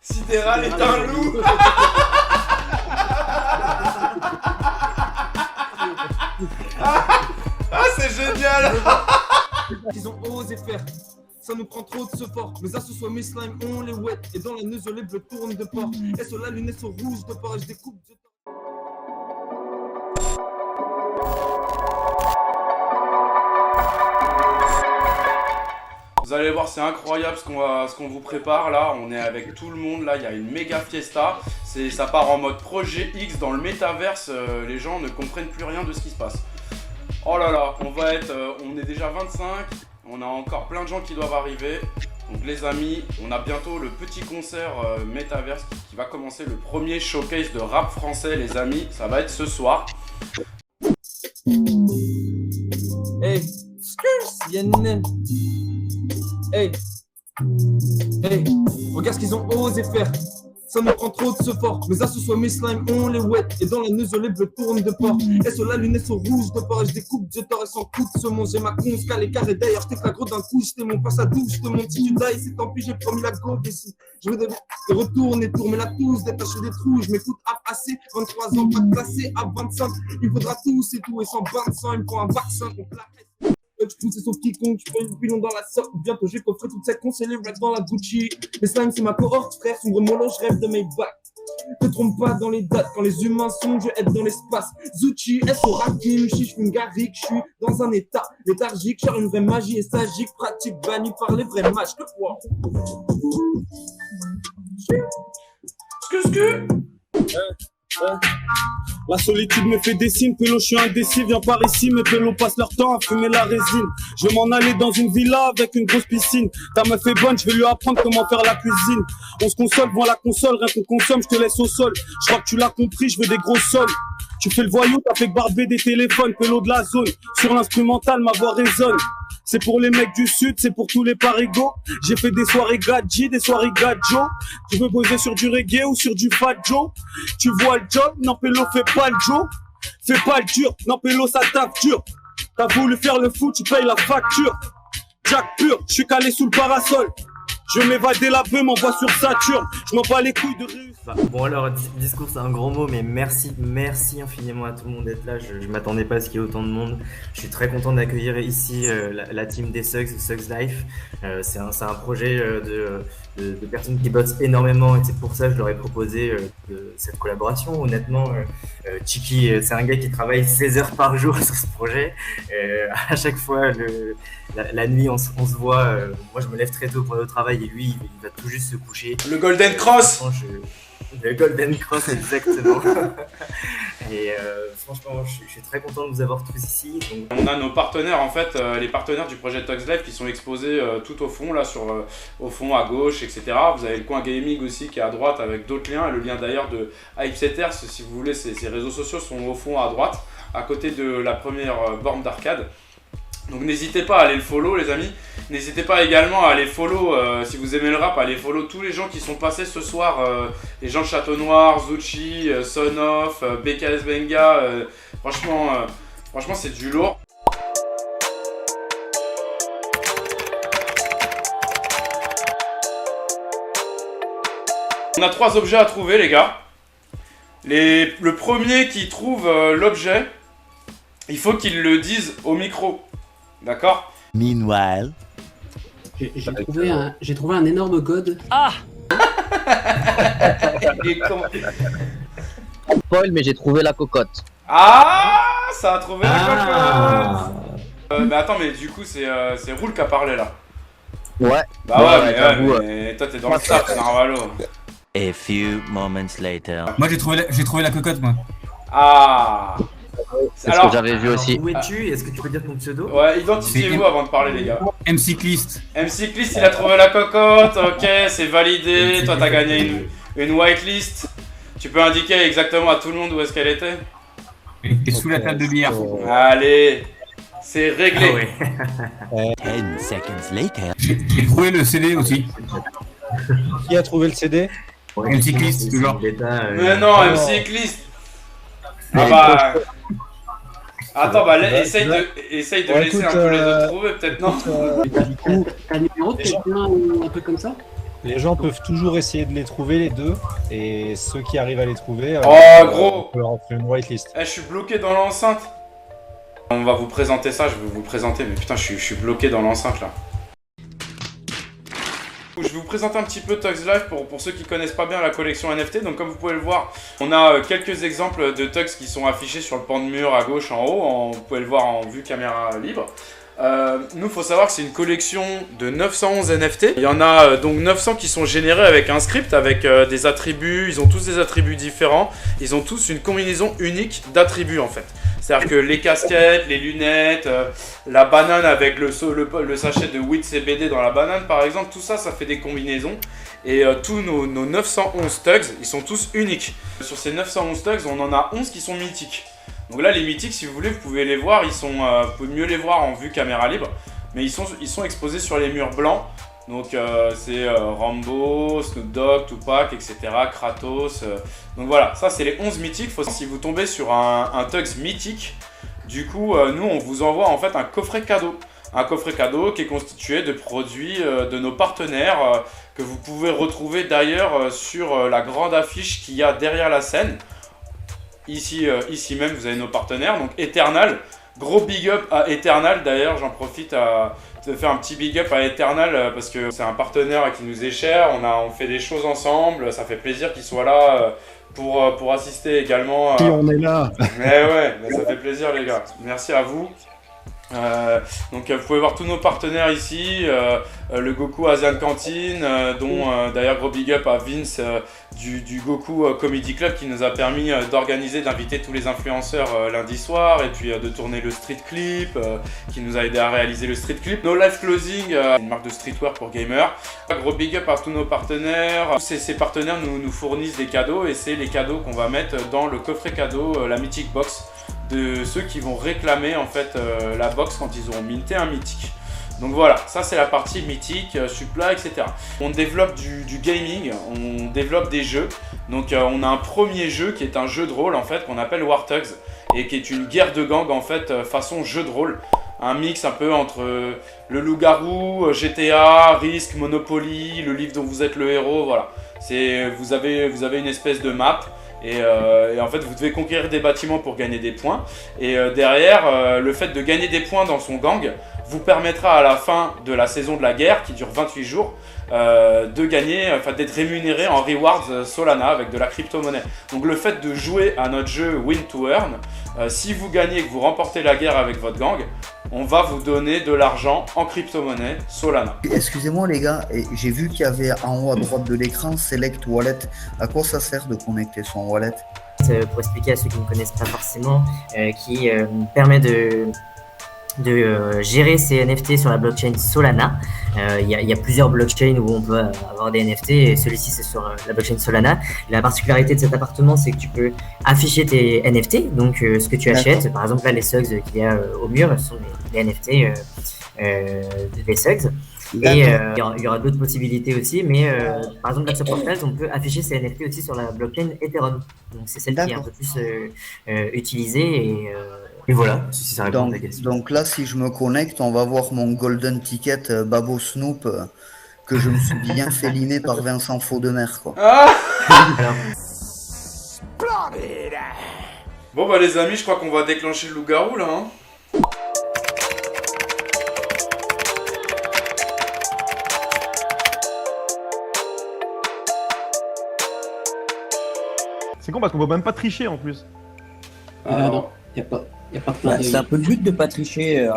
Sidéral est un loup. Ah, c'est génial. Qu'ils ont osé faire. Ça nous prend trop de support. Mes assos soit mes slimes, on les wet. Et dans la neuse, les bleus tournent de port. Et sur la lunette, sont rouges de port. Et je découpe de Vous allez voir, c'est incroyable ce qu'on vous prépare là. On est avec tout le monde là, il y a une méga fiesta. Ça part en mode projet X dans le métaverse. Les gens ne comprennent plus rien de ce qui se passe. Oh là là, on est déjà 25. On a encore plein de gens qui doivent arriver. Donc les amis, on a bientôt le petit concert métaverse qui va commencer, le premier showcase de rap français les amis. Ça va être ce soir. Hey, Yann. Hey, hey, regarde ce qu'ils ont osé faire. Ça nous prend trop de support. Mes assos soit mes slimes, on les wet. Et dans la neuse, les bleus tournent de port. Et sur la lunette, sont rouges de port. Et je découpe, je t'aurais sans coup de saumon. J'ai ma conce, calé carré. D'ailleurs, t'es gros d'un coup. J'étais mon passe à douche, j'étais mon petit Judas. Et c'est tant pis, j'ai promis la go ici. Je veux des retourner, tourner la touche, détacher des trous. Je m'écoute à passer. 23 ans, pas de placé à 25. Il faudra tout, c'est tout. Et sans 25, il me faut un vaccin contre la haine. Je pousse sauf quiconque, je fais une pilon dans la sorte. Bientôt j'ai coffré toute cette con, c'est les rats dans la Gucci. Les slimes c'est ma cohorte, frère, sombre mollo, je rêve de mes bacs. Ne trompe pas dans les dates, quand les humains sont, je aide dans l'espace. Zuchi, S.O. Rakim, chiche, une garrigue, je suis dans un état léthargique, cher une vraie magie et stagique, pratique bannie par les vrais matchs. Wow. La solitude me fait des signes, Pélo je suis indécis, viens par ici, mes Pélo passent leur temps à fumer la résine. Je vais m'en aller dans une villa avec une grosse piscine. Ta meuf est bonne, je vais lui apprendre comment faire la cuisine. On se console, devant la console, rien qu'on consomme, je te laisse au sol. Je crois que tu l'as compris, je veux des gros sols. Tu fais le voyou, t'as fait barber des téléphones, Pélo de la zone. Sur l'instrumental, ma voix résonne. C'est pour les mecs du sud, c'est pour tous les parigots. J'ai fait des soirées gadji, des soirées gadjo. Tu veux poser sur du reggae ou sur du fat Joe? Tu vois le job? Non, Pélo, fais pas le Joe. Fais pas le dur, non, Pélo, ça tape dur. T'as voulu faire le fou, tu payes la facture. Jack pur, je suis calé sous le parasol. Je vais m'évader la peu, m'envoie sur Saturne. Je m'en bats les couilles de réussir. Bon alors, discours c'est un grand mot, mais merci infiniment à tout le monde d'être là. Je m'attendais pas à ce qu'il y ait autant de monde. Je suis très content d'accueillir ici la team des Suggs, Suggs Life. C'est un projet de personnes qui bossent énormément et c'est pour ça que je leur ai proposé cette collaboration. Honnêtement, Chiki, c'est un gars qui travaille 16 heures par jour sur ce projet. À chaque fois, la nuit, on se voit. Moi, je me lève très tôt pour aller au travail et lui, il va tout juste se coucher. Le Golden Cross. Le Golden Cross, exactement. Et franchement, je suis très content de vous avoir tous ici. Donc... On a nos partenaires en fait, les partenaires du projet Tox Live qui sont exposés tout au fond, là au fond à gauche, etc. Vous avez le coin gaming aussi qui est à droite avec d'autres liens. Le lien d'ailleurs de Hypesetters, si vous voulez, ces réseaux sociaux sont au fond à droite, à côté de la première borne d'arcade. Donc n'hésitez pas à aller le follow les amis. N'hésitez pas également à aller follow, si vous aimez le rap, à aller follow tous les gens qui sont passés ce soir. Les gens de Château Noir, Zuchi, Son of, BKS Benga. Franchement c'est du lourd. On a 3 objets à trouver les gars. Le premier qui trouve l'objet, il faut qu'il le dise au micro. D'accord? Meanwhile. J'ai trouvé un énorme god. Ah. Paul, mais j'ai trouvé la cocotte. Ah, ça a trouvé la cocotte. Mais attends, mais du coup, c'est Roule qui a parlé là. Ouais. Bah ouais, mais toi t'es dans le staff, c'est Narvalo. A few moments later. Moi j'ai trouvé la cocotte moi. Ah. C'est ce que j'avais vu aussi. Où es-tu? Est-ce que tu peux dire ton pseudo? Ouais, identifiez-vous avant de parler les gars. M-Cycliste. M-Cycliste, il a trouvé la cocotte, ok, c'est validé. Toi t'as gagné une whitelist. Tu peux indiquer exactement à tout le monde où est-ce qu'elle était? Et sous la table de billard. Allez, c'est réglé. Ah ouais. 10 seconds later. J'ai trouvé le CD aussi. Qui a trouvé le CD? M-Cycliste, toujours. Mais non, M-Cycliste. Ah bah... Attends, bah essaye de laisser un peu les autres trouver, peut-être non. T'as le numéro de quelqu'un un peu comme ça? Les gens peuvent toujours essayer de les trouver, les deux. Et ceux qui arrivent à les trouver, gros, on peut leur offrir une whitelist. je suis bloqué dans l'enceinte. On va vous présenter ça, je vais vous présenter, mais putain, je suis bloqué dans l'enceinte là. Je vais vous présenter un petit peu Tux Life pour ceux qui connaissent pas bien la collection NFT. Donc comme vous pouvez le voir, on a quelques exemples de Tux qui sont affichés sur le pan de mur à gauche en haut. Vous pouvez le voir en vue caméra libre. Nous, faut savoir que c'est une collection de 911 NFT. Il y en a donc 900 qui sont générés avec un script, avec des attributs. Ils ont tous des attributs différents. Ils ont tous une combinaison unique d'attributs en fait. C'est-à-dire que les casquettes, les lunettes, la banane avec le sachet de weed CBD dans la banane par exemple, tout ça, ça fait des combinaisons. Et tous nos 911 tugs, ils sont tous uniques. Sur ces 911 tugs, on en a 11 qui sont mythiques. Donc là, les mythiques, si vous voulez, vous pouvez les voir. Vous pouvez mieux les voir en vue caméra libre. Mais ils sont exposés sur les murs blancs. Donc c'est Rambo, Snoop Dogg, Tupac, etc. Kratos. Donc voilà, ça c'est les 11 mythiques. Si vous tombez sur un Tux mythique, du coup, nous on vous envoie en fait un coffret cadeau. Un coffret cadeau qui est constitué de produits de nos partenaires que vous pouvez retrouver d'ailleurs sur la grande affiche qu'il y a derrière la scène. Ici même, vous avez nos partenaires. Donc Eternal, gros big up à Eternal d'ailleurs. J'en profite de faire un petit big up à Eternal parce que c'est un partenaire qui nous est cher. On fait des choses ensemble. Ça fait plaisir qu'il soit là pour assister également. Si on est là. Mais ouais, ça fait plaisir les gars. Merci à vous. Donc vous pouvez voir tous nos partenaires ici, le Goku Asian Canteen, dont d'ailleurs gros big up à Vince du Goku Comedy Club qui nous a permis d'inviter tous les influenceurs lundi soir et puis de tourner le street clip, qui nous a aidé à réaliser le street clip. No Life Clothing, une marque de streetwear pour gamers. Gros big up à tous nos partenaires. Ces partenaires nous fournissent des cadeaux et c'est les cadeaux qu'on va mettre dans le coffret cadeau, la Mythic Box, de ceux qui vont réclamer en fait la box quand ils auront minté un mythique. Donc voilà, ça c'est la partie mythique, supply, etc. On développe du gaming, on développe des jeux. Donc on a un premier jeu qui est un jeu de rôle en fait qu'on appelle War Thugs et qui est une guerre de gang en fait façon jeu de rôle. Un mix un peu entre le loup-garou, GTA, Risk, Monopoly, le livre dont vous êtes le héros, voilà. Vous avez une espèce de map. Et en fait, vous devez conquérir des bâtiments pour gagner des points. Et derrière, le fait de gagner des points dans son gang vous permettra à la fin de la saison de la guerre, qui dure 28 jours, de gagner, enfin d'être rémunéré en rewards Solana avec de la crypto-monnaie. Donc le fait de jouer à notre jeu Win to Earn, si vous gagnez et que vous remportez la guerre avec votre gang, on va vous donner de l'argent en crypto-monnaie Solana. Excusez-moi les gars, j'ai vu qu'il y avait en haut à droite de l'écran Select Wallet. À quoi ça sert de connecter son wallet? Pour expliquer à ceux qui ne connaissent pas forcément, qui permet de gérer ces NFT sur la blockchain Solana. Il y a plusieurs blockchains où on peut avoir des NFT et celui-ci c'est sur la blockchain Solana. La particularité de cet appartement, c'est que tu peux afficher tes NFT, donc ce que tu achètes. Par exemple là, les Suggs qu'il y a au mur ce sont les NFT des Suggs. Et il y aura d'autres possibilités aussi, mais par exemple là sur Portal, on peut afficher ces NFT aussi sur la blockchain Ethereum. Donc c'est celle qui est un peu plus utilisée et voilà, si ça répond à ta question. Donc là, si je me connecte, on va voir mon golden ticket Babo Snoop que je me suis bien fait limer par Vincent Faudemer, quoi. Alors. Bon bah les amis, je crois qu'on va déclencher le loup-garou là, hein. C'est con parce qu'on peut même pas tricher en plus. Non, y a pas de plan. C'est un peu le but de pas tricher.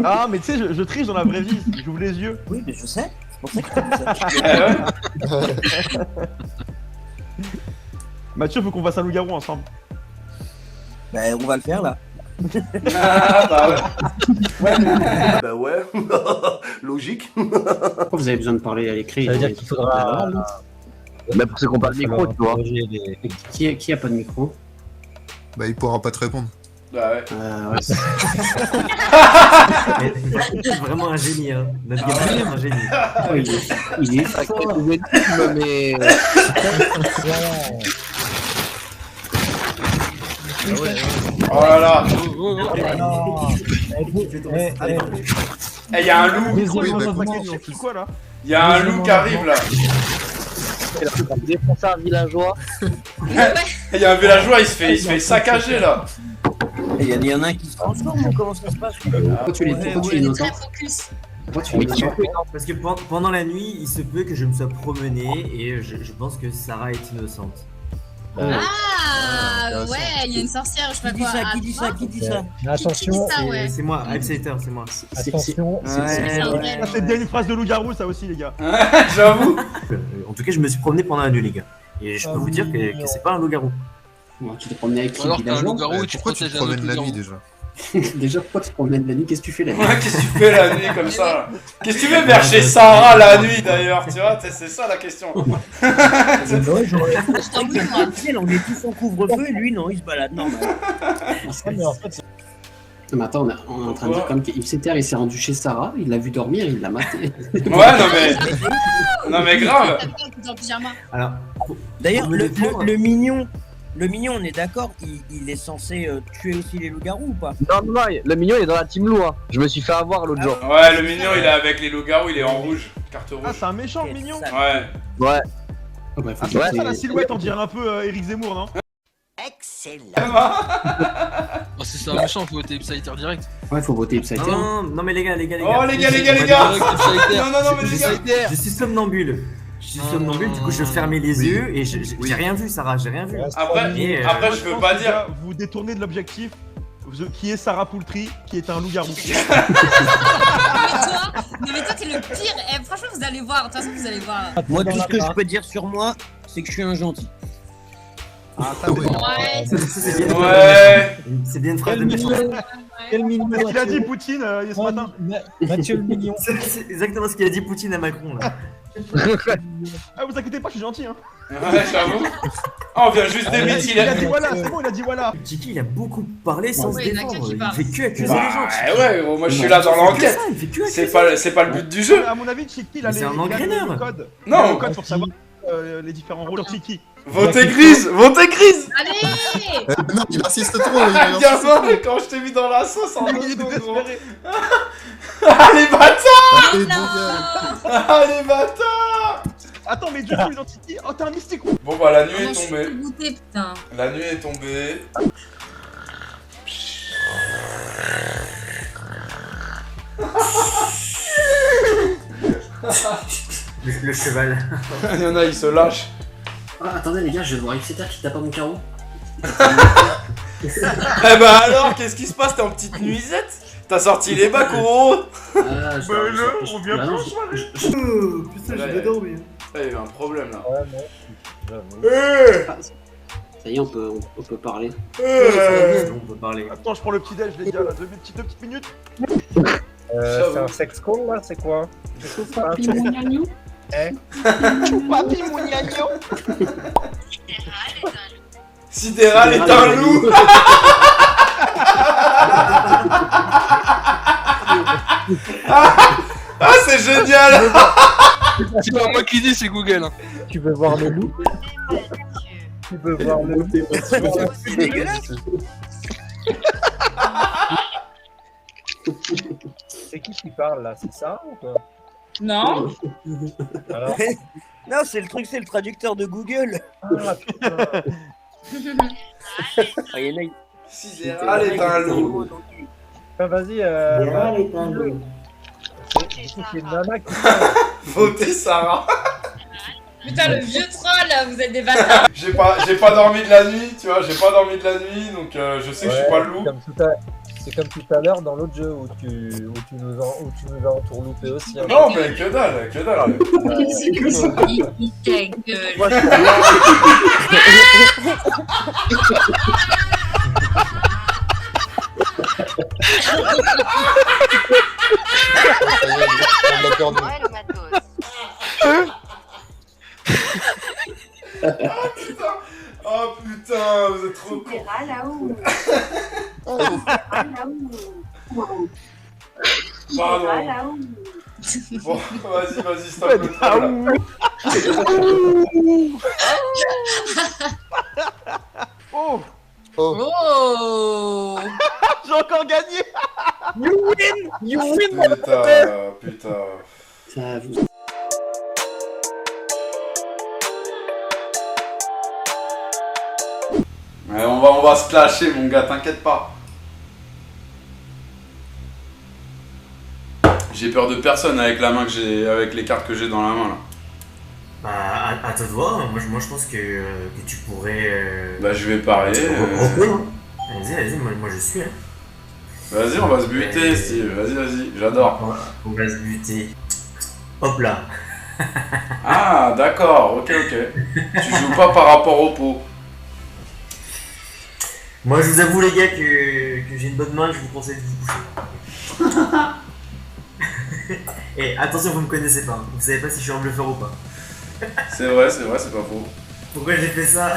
Ah, mais tu sais, je triche dans la vraie vie, j'ouvre les yeux. Oui, mais je sais, c'est pour ça que je te dis ça. Mathieu, faut qu'on fasse un loup-garou ensemble. Ben, on va le faire là. Ah, bah ouais. Bah ouais, logique. Pourquoi vous avez besoin de parler à l'écrit? Ça veut dire qu'il faudra. Bah pour ceux qui n'ont pas de micro, tu vois. Qui a pas de micro? Bah il pourra pas te répondre. Bah ouais. C'est vraiment un génie, hein. Notre gamin est un génie. Il est fort. Mais... Oh là là. Il y a un loup. C'est quoi là? Il y a un loup qui arrive là. Défoncer un villageois. Il y a un villageois, il se fait saccager là. Il y en a un qui se transforme ou comment ça se passe? Pourquoi tu les notes? Pourquoi tu les notes? Parce que pendant la nuit, il se peut que je me sois promené et je pense que Sarah est innocente. Ah ouais, il y a une sorcière, je sais pas quoi. Qui dit ça? Attention, C'est moi, Hypsetter, c'est moi. attention. C'est bien une phrase de loup-garou, ça aussi, les gars. J'avoue. En tout cas, je me suis promené pendant la nuit, les gars. Et je peux vous dire que c'est pas un loup-garou. Tu te promenais avec Alors, t'as un loup-garou et tu protèges un autre loup-garou. Déjà. Déjà, pourquoi tu te promènes la nuit? Qu'est-ce que tu fais la nuit? Ouais, qu'est-ce que tu fais la nuit comme ça là? Qu'est-ce que tu veux vers chez Sarah la nuit d'ailleurs? Tu vois, c'est ça la question. On est tous en couvre-feu et lui, non, il se balade normal. Mais en fait, Mais attends, on est en train de dire comme qu'Ipseter il s'est rendu chez Sarah, il l'a vu dormir, il l'a maté. Ouais, non mais grave. Alors, d'ailleurs, le mignon, on est d'accord, il est censé tuer aussi les loups-garous ou pas? Non, le mignon il est dans la team loup. Hein. Je me suis fait avoir l'autre jour. Ouais, le mignon il est avec les loups-garous, il est en rouge, carte rouge. Ah, c'est un méchant, le mignon. Ouais. Ouais. Ah, c'est ça la silhouette, on dirait un peu Eric Zemmour, non? Excellent. Oh, c'est un méchant, faut voter Ipsetter direct. Ouais, faut voter Ipsetter. Non mais les gars. Oh les gars. Non mais les gars. Je suis somnambule. Du coup je fermais les yeux et j'ai rien vu, Sarah, j'ai rien vu. Après je veux pas dire. Vous détournez de l'objectif. Qui est Sarah Poultry, qui est un loup-garou. Mais toi t'es le pire. Eh, franchement vous allez voir, de toute façon vous allez voir. Moi tout ce que je peux dire sur moi, c'est que je suis un gentil. Ah ça c'est Ouais. Ouais. C'est bien une phrase de méchant. quel mignon. Qu'est-ce qu'il a dit Poutine ce matin? Mathieu le mignon. C'est exactement ce qu'il a dit Poutine à Macron là. Ah vous inquiétez pas, je suis gentil hein. Ouais, j'avoue. On vient juste d'émettre. Il a dit voilà, c'est bon, il a dit voilà. Tiki il a beaucoup parlé sans se défendre. Il fait que accuser les gens. Ouais, gros, moi je suis là dans l'enquête. C'est pas le but du jeu. À mon avis, Tiki il a le code. Non. Le code pour savoir les différents rôles sur Tiki. Votez grise. Allez. Non, il insiste trop. Gamin, quand je t'ai mis dans la sauce en 2 secondes, gros. Ah les bâtards. Ah les bâtards. Attends, mais du coup, l'identité. Oh, t'es un mystique. Bon bah la nuit est Je suis tombée. dégoûtée, putain. La nuit est tombée. Le cheval. Il y en a, ils se lâchent. Ah, attendez les gars, je vais voir Ipseter qui tape à mon carreau. Eh bah alors, qu'est-ce qui se passe? T'es en petite nuisette? T'as sorti les bacs gros? On vient plus en soirée. Putain, j'ai dedans, mais. Il y a eu un problème là. Ça y est, on peut parler. On peut parler. Attends, je prends le petit déj, les gars, là, deux petites minutes. C'est un sex call là, c'est quoi? Papi mon gnagnon. Papi mon gnagnon. Sidéral est un loup. Ah c'est génial. C'est pas moi qui dis, c'est Google. Tu veux voir le loup? Tu veux voir le loup? C'est dégueulasse. C'est qui parle là? C'est ça ou quoi? Non. Alors? Non, c'est le truc, c'est le traducteur de Google. Ah putain. Sidéral est un loup. Ah, vas-y, Sidéral est un loup. C'est une nana qui parle. Votez Sarah. Putain, le vieux troll, vous êtes des bâtards. J'ai pas dormi de la nuit, tu vois, donc je sais que je suis pas le loup. C'est comme tout à l'heure dans l'autre jeu où tu nous as entourloupé aussi. Hein. Non mais que dalle. C'est que ça. Il gueule. Moi, Oh putain, vous êtes trop cons. Pardon. Bon, vas-y, stop le troll là. Oh. J'ai encore gagné. You win. Putain. Ça vous... Ouais, on va se clasher, mon gars, t'inquiète pas. J'ai peur de personne avec la main que j'ai, avec les cartes que j'ai dans la main là. Bah, à toi de voir. Moi, je pense que tu pourrais. Bah, je vais parier. Vas-y, moi je suis. Hein. Vas-y, on va se buter, Steve. Vas-y, j'adore. On va se buter. Hop là. Ah, d'accord, ok. Tu joues pas par rapport au pot. Moi, je vous avoue, les gars, que j'ai une bonne main et je vous conseille de vous coucher. Et attention, vous me connaissez pas. Vous savez pas si je suis un bluffeur ou pas. C'est vrai, c'est pas faux. Pourquoi j'ai fait ça?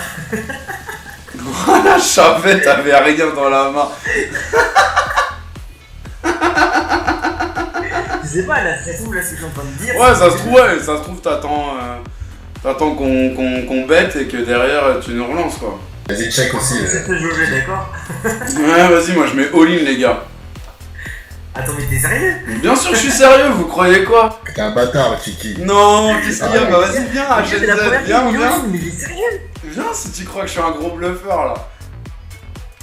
Voilà, je savais, t'avais rien dans la main. Je sais pas, là, ça se trouve, là, ce que je suis en train de dire. Ouais, ça se trouve, t'attends qu'on bête et que derrière tu nous relances quoi. Vas-y, check aussi. C'est te jauger, d'accord? Ouais, vas-y, moi je mets all-in, les gars. Attends, mais t'es sérieux? Bien sûr, je suis sérieux, vous croyez quoi? T'es un bâtard, Kiki. Non, qu'est-ce qu'il y a? Bah vas-y, viens, HNZ, viens. Mais il est sérieux? Viens si tu crois que je suis un gros bluffeur là.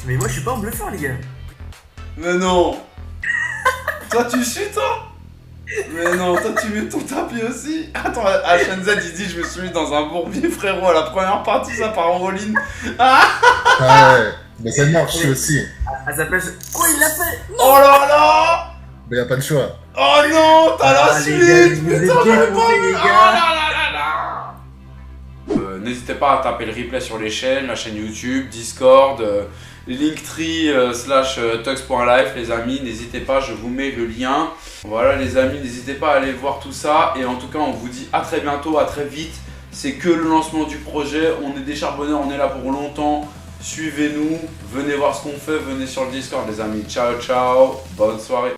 Mais moi je suis pas un bluffeur, les gars. Mais non. Toi tu suis toi? Mais non, toi tu mets ton tapis aussi. Attends, HNZ il dit je me suis mis dans un bourbier frérot à la première partie, ça part en all-in. Ah ouais, mais c'est mort, je suis aussi. À sa place. Oh, il l'a fait! Oh là là! Mais y'a pas le choix. Oh non, t'as la suite! Putain, j'avais pas les vu. gars. Oh là là là là! N'hésitez pas à taper le replay sur les chaînes, la chaîne YouTube, Discord, Linktree / tux.life les amis, n'hésitez pas, je vous mets le lien. Voilà les amis, n'hésitez pas à aller voir tout ça et en tout cas on vous dit à très bientôt, à très vite. C'est que le lancement du projet, on est des charbonneurs, on est là pour longtemps. Suivez-nous, venez voir ce qu'on fait, venez sur le Discord les amis. Ciao ciao, bonne soirée.